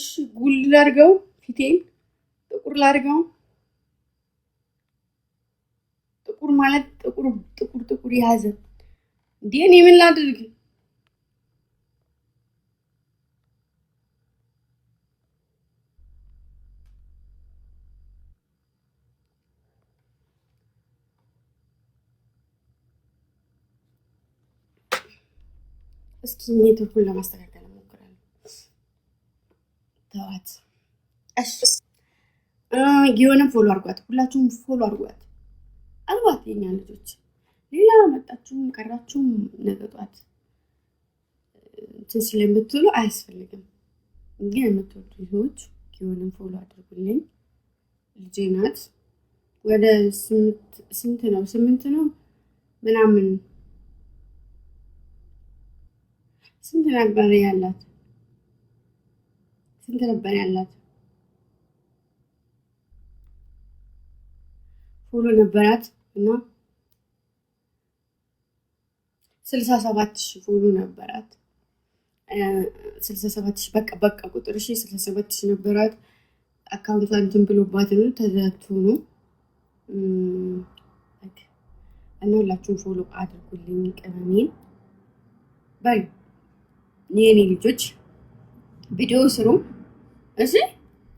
እሺ ጉል ላድርገው ፊቴን ጥቁር ላድርገው ጥቁር ማለት ጥቁር ያዘ እንዴ እኔ ምን ላድርግ እስኪ ኔትወርኩን ለማስተካከል እሞክራለሁ ተዋት እሺ ጊዮንም ፎሎ አድርጓት ሁላችሁም ፎሎ አድርጓት የኛ ልጆች ሌላ መጣችሁም ቀራችሁም ነገጧት እንትን ስለምትሉ አያስፈልግም ግን የምትወዱ ልጆች ጊዮንም ፎሎ አድርጉልኝ ልጄ ናት ወደ ስንት ነው ምናምን ስንት ነበር ያላት ፎሎ ነበራት እና 67000 ፎሎ ነበራት 67000 በቃ ቁጥር እሺ 67000 ነበራት አካውንቷ እንትን ብሎባት ነው ተዘግቶ ነው እና ሁላችሁም ፎሎ አድርጉልኝ ቅመሜን ባይ የኔ ልጆች ቪዲዮ ስሩ እሺ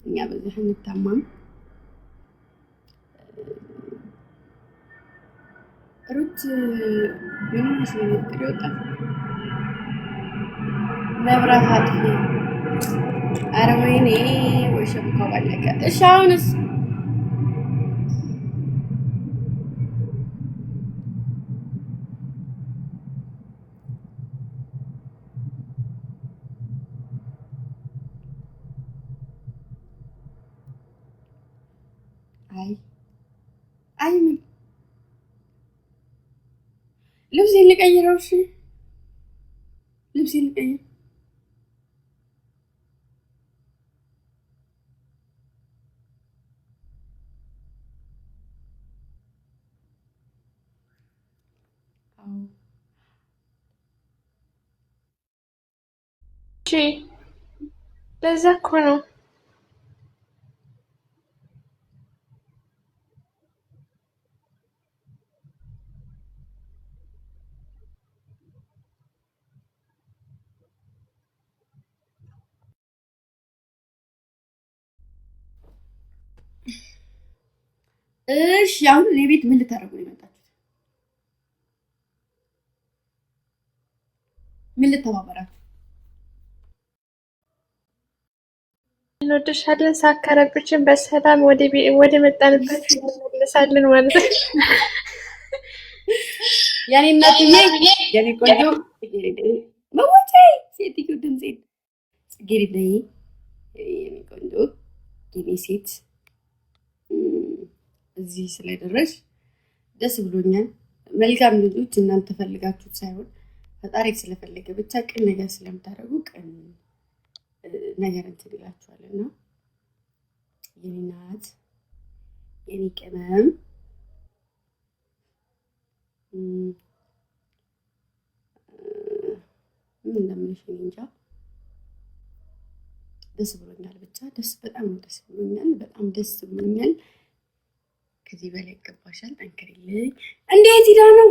እኛ በዚህ እንታማም ሩት ምን ነው ይወጣ መብራት አጥፊ ኧረ ወይኔ ወሸብካው ባለቀ እሺ አሁንስ አይ ምን ልብሴን ልቀይረው እሺ ልብሴን ልቀይር ለዛ እኮ ነው እሺ አሁን ለቤት ምን ልታረጉ ነው የመጣችሁት ምን ልተባበራችሁ እንወድሻለን ሳከረብችን በሰላም ወደ መጣንበት እንመለሳለን ማለት ነው ያኔ እናትዬ ያኔ ቆንጆ መወጪ ሴትዮ ድምጼን ጽጌረዳዬ ያኔ ቆንጆ የኔ ሴት እዚህ ስለደረሽ ደስ ብሎኛል መልካም ልጆች እናንተ ፈልጋችሁት ሳይሆን ፈጣሪ ስለፈለገ ብቻ ቅን ነገር ስለምታደርጉ ቅን ነገር እንትን ይላችኋልና የኔ ናት የኔ ቅመም ምን እንደምልሽ እንጃ ደስ ብሎኛል ብቻ በጣም ደስ ብሎኛል ከዚህ በላይ ይገባሻል ጠንክሪልኝ እንዴት ሂዳ ነው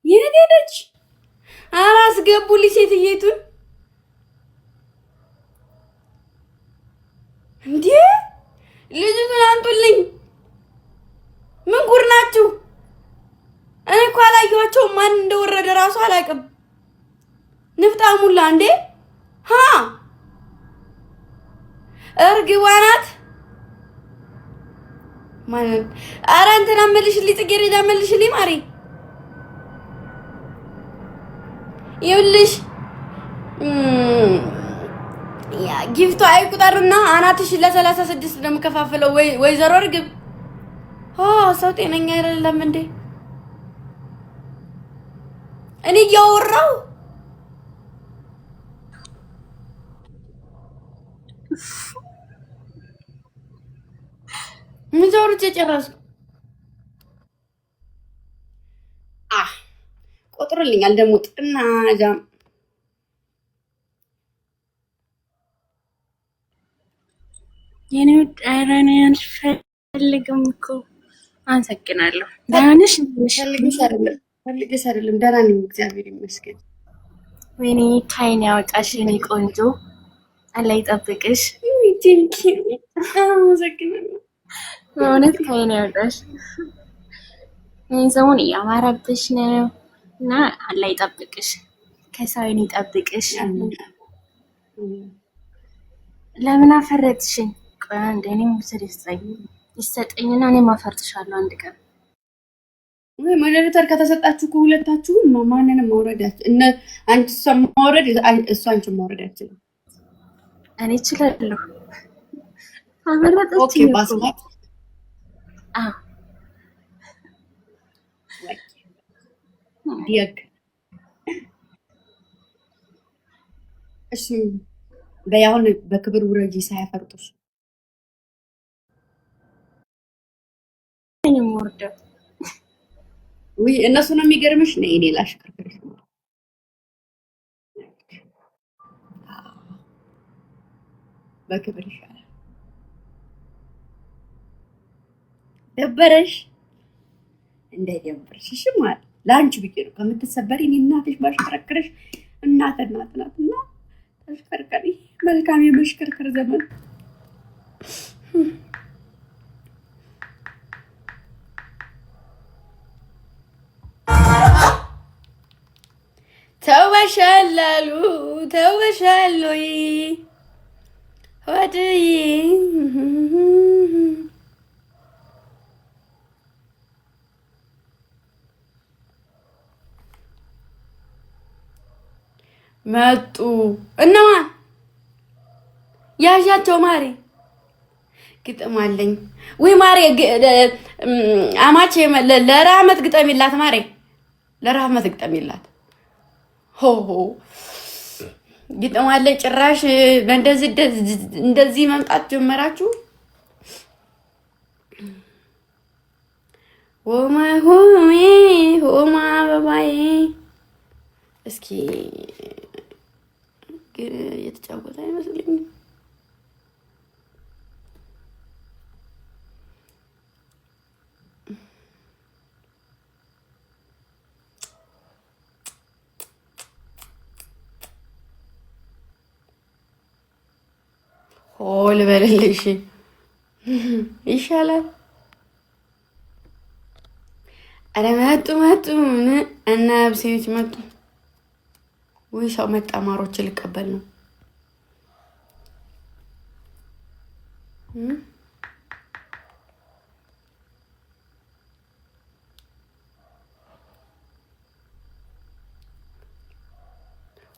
የት ሄደች አላስገቡልኝ ሴትየቱን እንዴ ልጅቱን አንጡልኝ ምን ጉር ናችሁ እኔ እኮ አላየኋቸው ማን እንደወረደ ራሱ አላውቅም ንፍጣሙላ እንዴ እርግቧ ናት ማንን ኧረ እንትና መልሽልኝ ጽጌረዳ መልሽልኝ ማሪ ይኸውልሽ ያ ጊፍቱ አይቁጠርና አናትሽ ለ36 ነው የምከፋፍለው ወይዘሮ እርግብ ሰው ጤነኛ አይደለም እንዴ እኔ እያወራሁ ምን ዘውርቼ ጨረስኩ አምሮልኛል ደግሞ ጥናጃም የኔ ዳራን ያልፈልግም እኮ አመሰግናለሁ። ዳንሽ ፈልገሽ አይደለም ደህና ነኝ እግዚአብሔር ይመስገን። ወይኔ ካይን ያወጣሽ የኔ ቆንጆ አላህ ይጠብቅሽ። አመሰግናለሁ በእውነት ካይን ያወጣሽ። ይህን ሰሞን እያማረብሽ ነው እና አላህ ይጠብቅሽ፣ ከሰውን ይጠብቅሽ። ለምን አፈረጥሽኝ? ቆይ አንዴ እኔም ምስል ይሰጠኝና እኔም አፈርጥሻለሁ አንድ ቀን። ወይ ሞዴሬተር ከተሰጣችሁ ከሁለታችሁም ማንንም ማውረዳችሁ እነ አንቺ እሷን ማውረድ እሷ አንቺን ማውረድ አትችልም። እኔ እችላለሁ። አመረጠች። ኦኬ ባስማት ዲያክ እሺ በያውን በክብር ውረጂ ሳያፈርጡሽ እኔም ወርደው ወይ እነሱ ነው የሚገርምሽ ነው እኔ ላሽከርክርሽ በክብር ይሻላል። ደበረሽ እንዳይደብርሽ እሺ ማለት ላንቺ ብዬ ነው ከምትሰበሪ እኔ እናትሽ ባሽከረክርሽ እናት ናትና ተሽከርከሪ መልካም የመሽከርከር ዘመን ተወሻላሉ ተወሻሎይ ወድይ መጡ እነማን ያዣቸው ማሪ ግጥም አለኝ ወይ ማሪ አማቼ ለራህመት ግጠሚላት ማሪ ለራህመት ግጠሚላት ሆሆ ግጥም አለኝ ጭራሽ እንደዚህ መምጣት ጀመራችሁ ሆማ ሆሜ ሆማ ባባዬ እስኪ ግን የተጫወተ አይመስልኝም። ሆል በልልሽ ይሻላል። አረ መጡ እና አብሴዎች መጡ። ወይ ሰው መጣ። ማሮች ልቀበል ነው።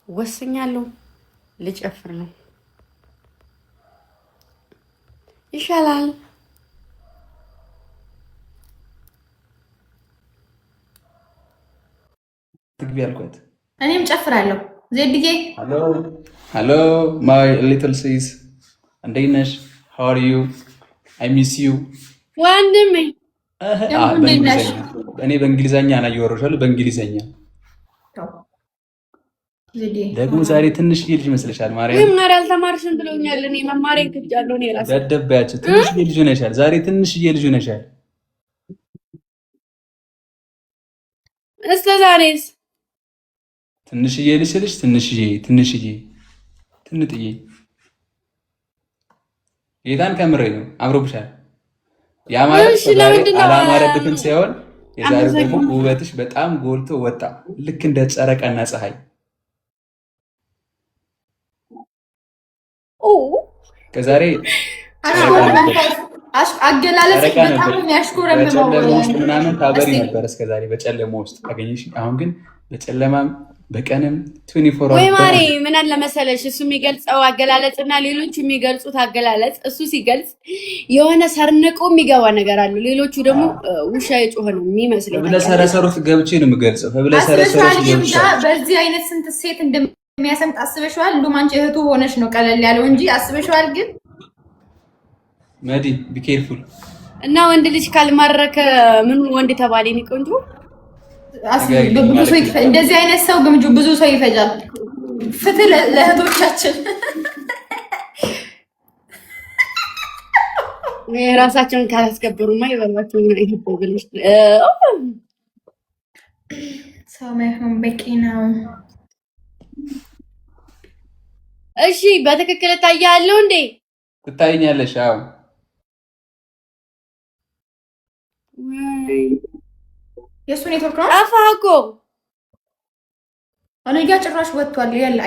ወስኛለሁ። ልጨፍር ነው። ይሻላል። ትግቢ አልኳት። እኔም ጨፍራለሁ። ዜድዬ ሃሎ ማይ ሊትል ሲስ እንዴት ነሽ? ሃው አር ዩ? አይ ሚስ ዩ ወንድሜ። እኔ በእንግሊዘኛ ነው እያወራሁሽ፣ በእንግሊዘኛ ደግሞ ዛሬ ትንሽዬ ልጅ መስለሻል። ማርያም መማር አልተማርሽም ብሎኛል። እኔ መማሬን ክጃለሁ። እኔ ራሴ ደደባያችሁ ትንሽዬ ልጅ ሆነሻል። ዛሬ ትንሽዬ ልጅ ሆነሻል። እስከ ዛሬስ ትንሽዬ ልጅ ስልሽ ትንጥዬ ጌታን ከምሬ ነው። አምሮብሻል። አላማረብሽም ሳይሆን የዛሬው ደግሞ ውበትሽ በጣም ጎልቶ ወጣ፣ ልክ እንደ ጨረቃና ፀሐይ። ከዛሬ አገላለጽ በጣም የሚያሽኮረመው በጨለማ ውስጥ ምናምን ታበሪ ነበር እስከዛሬ በጨለማ ውስጥ አገኘሽ። አሁን ግን በጨለማም በቀንም 24 ወይ ማሪ ምን አለ መሰለሽ፣ እሱ የሚገልጸው አገላለጽ እና ሌሎቹ የሚገልጹት አገላለጽ፣ እሱ ሲገልጽ የሆነ ሰርንቆ የሚገባ ነገር አለ። ሌሎቹ ደግሞ ውሻ የጮኸ ነው የሚመስለኝ። በብለሰረሰሩት ገብቼ ነው የምገልጸው። በብለሰረሰሩት ገብቼ በዚህ አይነት ስንት ሴት እንደሚያሰምጥ አስበሽዋል? እንደውም አንቺ እህቱ ሆነሽ ነው ቀለል ያለው እንጂ አስበሽዋል? ግን መዲ ቢ ኬርፉል እና ወንድ ልጅ ካልማረከ ምን ወንድ ተባለ? ቆንጆ እንደዚህ አይነት ሰው ግምጁ ብዙ ሰው ይፈጃል። ፍትህ ለእህቶቻችን የራሳቸውን ካላስከበሩማ ይበላቸው ነው ይሄ ሰው ማይሆን በቂ ነው። እሺ በትክክል ታያለሁ እንዴ? ትታይኛለሽ? አዎ። የሱ ኔትወርክ ነው። ጠፋህ እኮ እኔ ጋር ጭራሽ ወጥቷል። ያለ